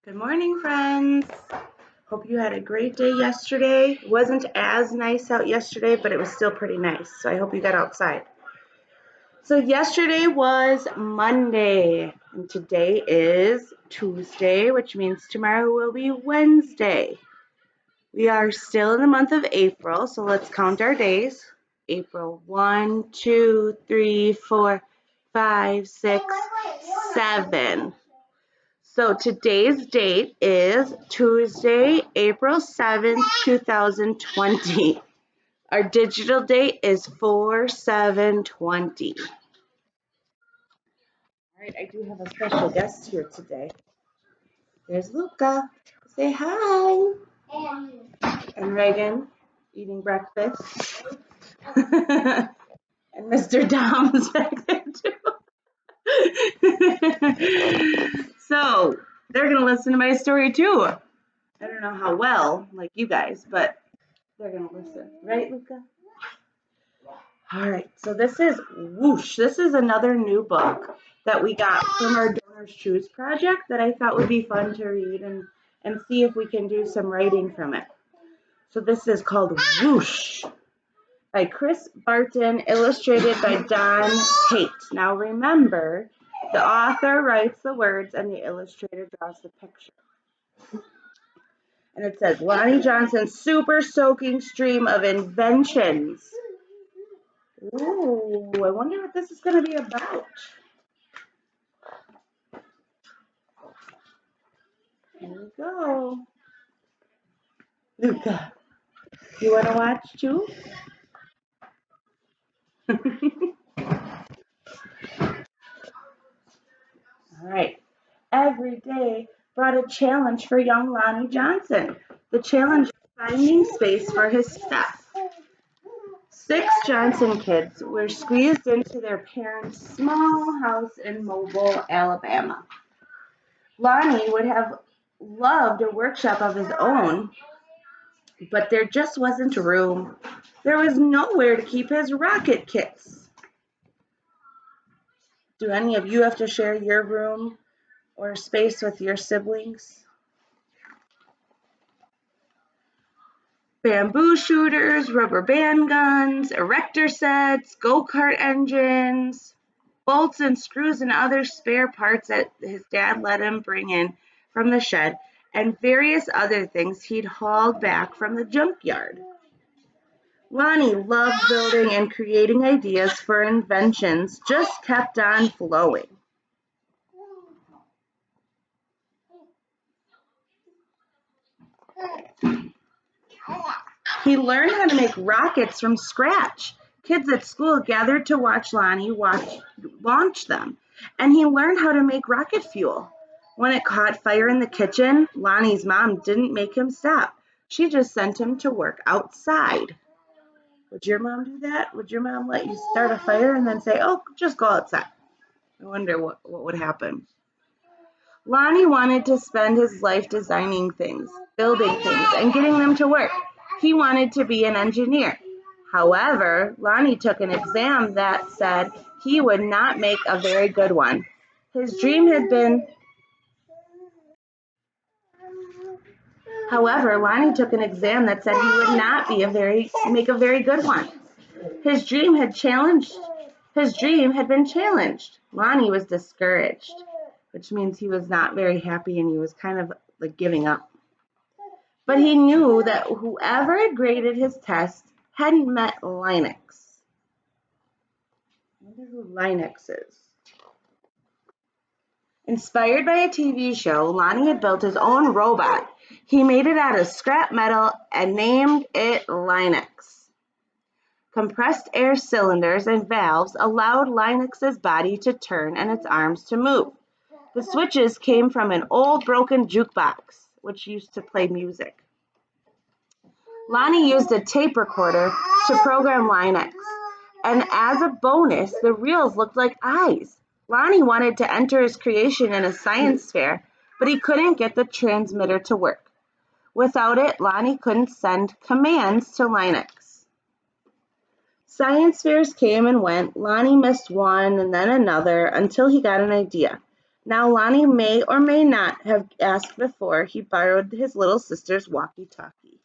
Good morning, friends. Hope you had a great day yesterday. It wasn't as nice out yesterday, but it was still pretty nice. So I hope you got outside. So yesterday was Monday, and today is Tuesday, which means tomorrow will be Wednesday. We are still in the month of April, so let's count our days. April 1, 2, 3, 4, 5, 6, 7. So today's date is Tuesday, April 7th, 2020. Our digital date is 4/7/20. All right, I do have a special guest here today. There's Luca. Say hi. And Reagan eating breakfast. And Mr. Dom's back there too. So they're going to listen to my story too. I don't know how well, like you guys, but they're going to listen. Right, Luca? All right, so this is Whoosh. This is another new book that we got from our Donors Choose project that I thought would be fun to read and see if we can do some writing from it. So this is called Whoosh by Chris Barton, illustrated by Don Tate. Now remember, the author writes the words and the illustrator draws the picture. And it says, Lonnie Johnson's super soaking stream of inventions. Ooh, I wonder what this is going to be about. Here we go. Luca, you want to watch too? All right. Every day brought a challenge for young Lonnie Johnson. The challenge was finding space for his stuff. 6 Johnson kids were squeezed into their parents' small house in Mobile, Alabama. Lonnie would have loved a workshop of his own, but there just wasn't room. There was nowhere to keep his rocket kits. Do any of you have to share your room or space with your siblings? Bamboo shooters, rubber band guns, erector sets, go-kart engines, bolts and screws and other spare parts that his dad let him bring in from the shed, and various other things he'd hauled back from the junkyard. Lonnie loved building and creating ideas for inventions, just kept on flowing. He learned how to make rockets from scratch. Kids at school gathered to watch Lonnie launch them, and he learned how to make rocket fuel. When it caught fire in the kitchen, Lonnie's mom didn't make him stop. She just sent him to work outside. Would your mom do that? Would your mom let you start a fire and then say, oh, just go outside? I wonder what would happen. Lonnie wanted to spend his life designing things, building things, and getting them to work. He wanted to be an engineer. However, Lonnie took an exam that said he would not make a very good one. His dream had been However, Lonnie took an exam that said he would not make a very good one. His dream had been challenged. Lonnie was discouraged, which means he was not very happy and he was kind of like giving up. But he knew that whoever had graded his test hadn't met Linux. I wonder who Linux is. Inspired by a TV show, Lonnie had built his own robot. He made it out of scrap metal and named it Linux. Compressed air cylinders and valves allowed Linux's body to turn and its arms to move. The switches came from an old broken jukebox, which used to play music. Lonnie used a tape recorder to program Linux, and as a bonus, the reels looked like eyes. Lonnie wanted to enter his creation in a science fair, but he couldn't get the transmitter to work. Without it, Lonnie couldn't send commands to Linux. Science fairs came and went. Lonnie missed one and then another until he got an idea. Now Lonnie may or may not have asked before he borrowed his little sister's walkie-talkie.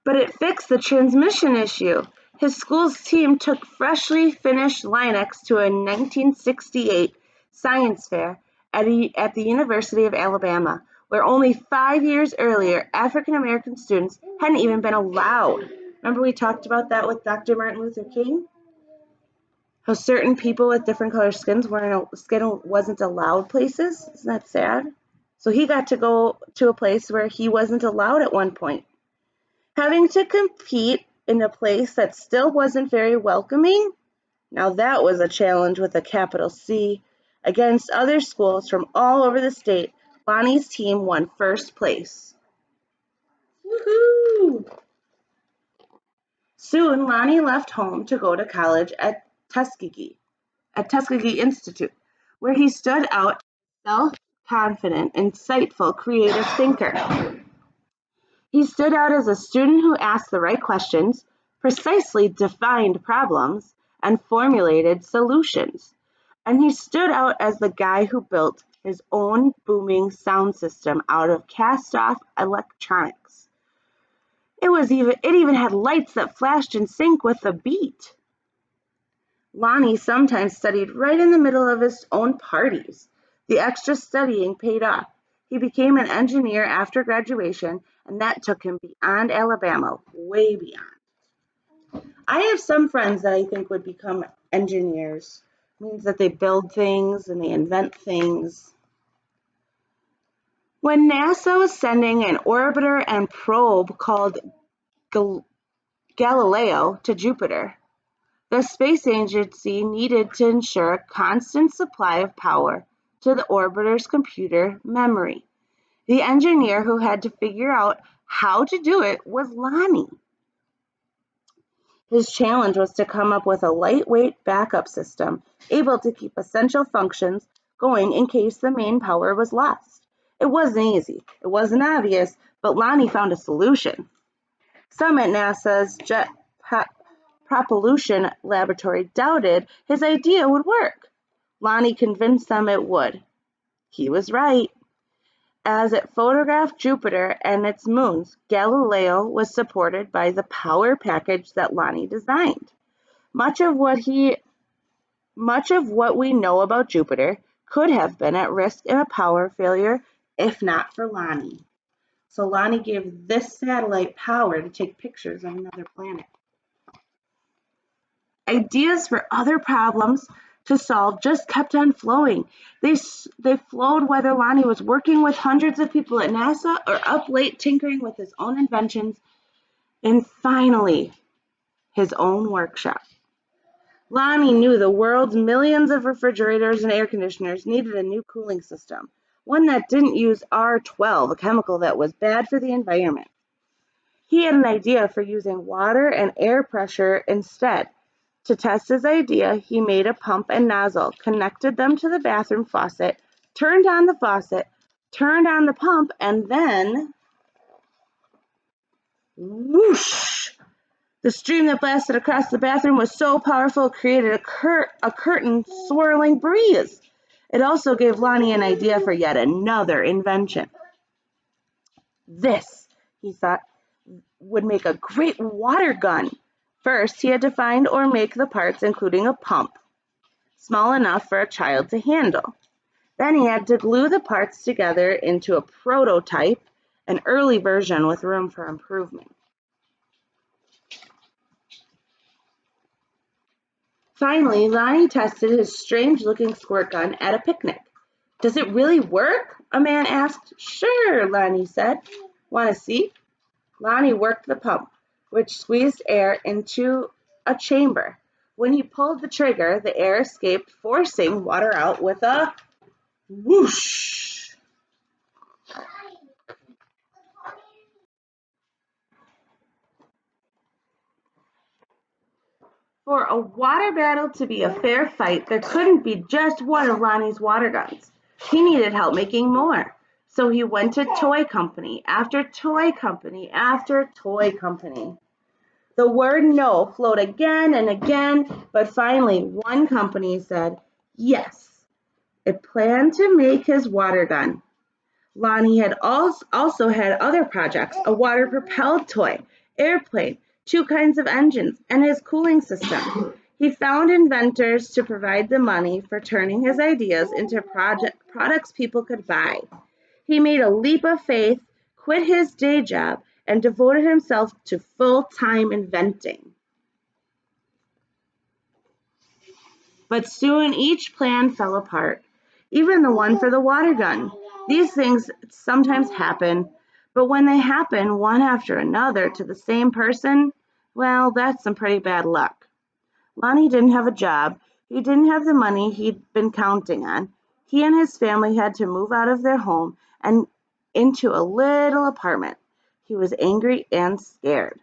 But it fixed the transmission issue. His school's team took freshly finished Linux to a 1968 science fair at the University of Alabama, where only 5 years earlier African American students hadn't even been allowed. Remember we talked about that with Dr. Martin Luther King? How certain people with different color skin wasn't allowed places? Isn't that sad? So he got to go to a place where he wasn't allowed at one point. Having to compete in a place that still wasn't very welcoming, now that was a challenge with a capital C. Against other schools from all over the state, Lonnie's team won first place. Woohoo! Soon, Lonnie left home to go to college at Tuskegee Institute, where he stood out as a self-confident, insightful, creative thinker. He stood out as a student who asked the right questions, precisely defined problems, and formulated solutions. And he stood out as the guy who built his own booming sound system out of cast-off electronics. It even had lights that flashed in sync with the beat. Lonnie sometimes studied right in the middle of his own parties. The extra studying paid off. He became an engineer after graduation, and that took him beyond Alabama, way beyond. I have some friends that I think would become engineers. It means that they build things and they invent things. When NASA was sending an orbiter and probe called Galileo to Jupiter, the space agency needed to ensure a constant supply of power to the orbiter's computer memory. The engineer who had to figure out how to do it was Lonnie. His challenge was to come up with a lightweight backup system able to keep essential functions going in case the main power was lost. It wasn't easy, it wasn't obvious, but Lonnie found a solution. Some at NASA's Jet Propulsion Laboratory doubted his idea would work. Lonnie convinced them it would. He was right. As it photographed Jupiter and its moons, Galileo was supported by the power package that Lonnie designed. Much of what we know about Jupiter could have been at risk in a power failure if not for Lonnie. So Lonnie gave this satellite power to take pictures of another planet. Ideas for other problems to solve just kept on flowing. They flowed whether Lonnie was working with hundreds of people at NASA or up late tinkering with his own inventions, and finally, his own workshop. Lonnie knew the world's millions of refrigerators and air conditioners needed a new cooling system, one that didn't use R12, a chemical that was bad for the environment. He had an idea for using water and air pressure instead. To test his idea, he made a pump and nozzle, connected them to the bathroom faucet, turned on the faucet, turned on the pump, and then whoosh! The stream that blasted across the bathroom was so powerful it created a curtain swirling breeze. It also gave Lonnie an idea for yet another invention. This, he thought, would make a great water gun. First, he had to find or make the parts, including a pump, small enough for a child to handle. Then he had to glue the parts together into a prototype, an early version with room for improvement. Finally, Lonnie tested his strange-looking squirt gun at a picnic. "Does it really work?" a man asked. "Sure," Lonnie said. "Want to see?" Lonnie worked the pump, which squeezed air into a chamber. When he pulled the trigger, the air escaped, forcing water out with a whoosh. For a water battle to be a fair fight, there couldn't be just one of Lonnie's water guns. He needed help making more. So he went to toy company after toy company after toy company. The word no flowed again and again, but finally one company said yes. It planned to make his water gun. Lonnie had also had other projects, a water-propelled toy, airplane, two kinds of engines, and his cooling system. He found inventors to provide the money for turning his ideas into products people could buy. He made a leap of faith, quit his day job, and devoted himself to full-time inventing. But soon each plan fell apart, even the one for the water gun. These things sometimes happen, but when they happen one after another to the same person, well, that's some pretty bad luck. Lonnie didn't have a job. He didn't have the money he'd been counting on. He and his family had to move out of their home and into a little apartment. He was angry and scared.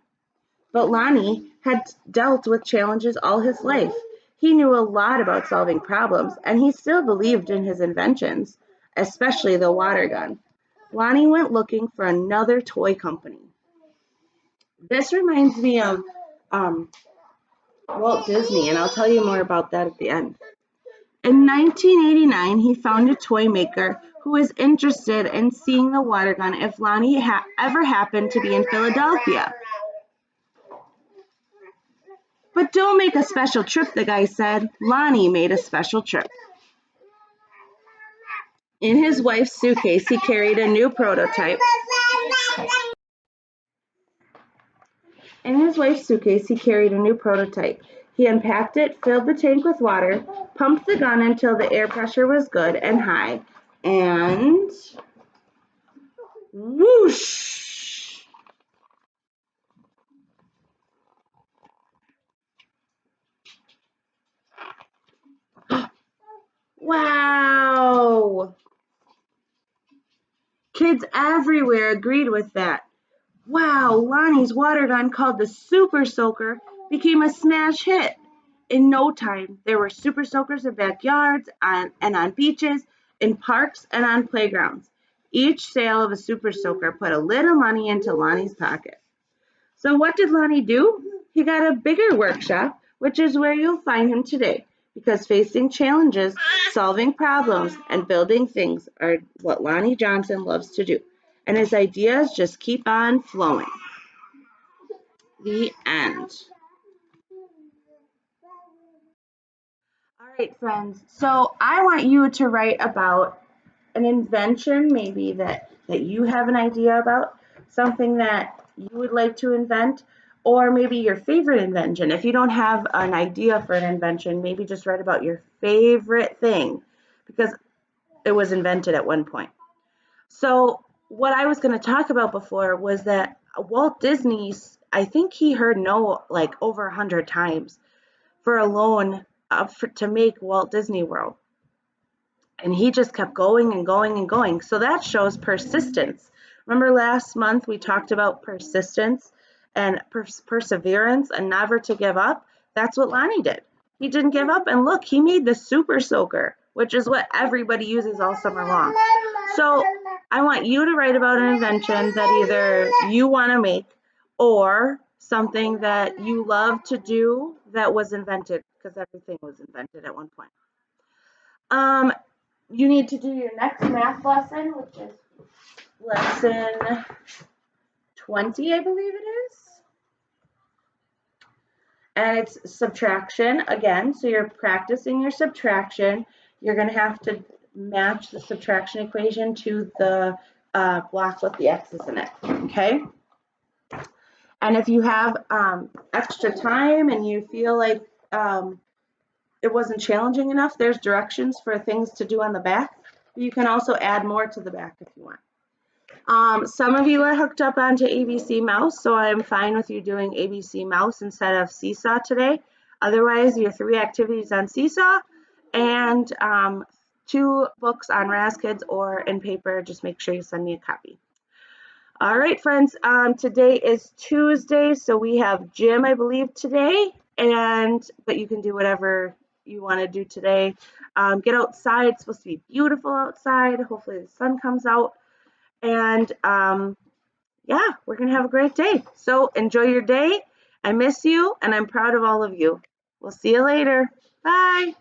But Lonnie had dealt with challenges all his life. He knew a lot about solving problems, and he still believed in his inventions, especially the water gun. Lonnie went looking for another toy company. This reminds me of um, Walt Disney, and I'll tell you more about that at the end. In 1989, he found a toy maker who was interested in seeing the water gun if Lonnie ever happened to be in Philadelphia. But don't make a special trip, the guy said. Lonnie made a special trip. In his wife's suitcase, he carried a new prototype. He unpacked it, filled the tank with water, pumped the gun until the air pressure was good and high, and whoosh! Wow! Kids everywhere agreed with that. Wow, Lonnie's water gun, called the Super Soaker, became a smash hit. In no time, there were super soakers in backyards and on beaches, in parks and on playgrounds. Each sale of a super soaker put a little money into Lonnie's pocket. So what did Lonnie do? He got a bigger workshop, which is where you'll find him today, because facing challenges, solving problems, and building things are what Lonnie Johnson loves to do. And his ideas just keep on flowing. The end. All right, friends. So I want you to write about an invention maybe that you have an idea about, something that you would like to invent, or maybe your favorite invention. If you don't have an idea for an invention, maybe just write about your favorite thing because it was invented at one point. So what I was going to talk about before was that Walt Disney's, I think he heard no like over 100 times for a loan to make Walt Disney World. And he just kept going and going and going. So that shows persistence. Remember last month we talked about persistence and perseverance and never to give up? That's what Lonnie did. He didn't give up, and look, he made the Super Soaker, which is what everybody uses all summer long. So I want you to write about an invention that either you want to make or something that you love to do that was invented, because everything was invented at one point. You need to do your next math lesson, which is lesson 20, I believe it is. And it's subtraction again. So you're practicing your subtraction. You're going to have to match the subtraction equation to the block with the x's in it. Okay? And if you have extra time and you feel like it wasn't challenging enough, there's directions for things to do on the back. You can also add more to the back if you want. Some of you are hooked up onto ABC Mouse, so I'm fine with you doing ABC Mouse instead of Seesaw today. Otherwise, your 3 activities on Seesaw and 2 books on Kids or in paper. Just make sure you send me a copy. All right, friends, today is Tuesday, so we have gym, I believe, today, but you can do whatever you want to do today. Get outside. It's supposed to be beautiful outside. Hopefully the sun comes out. And yeah, we're going to have a great day. So enjoy your day. I miss you, and I'm proud of all of you. We'll see you later. Bye.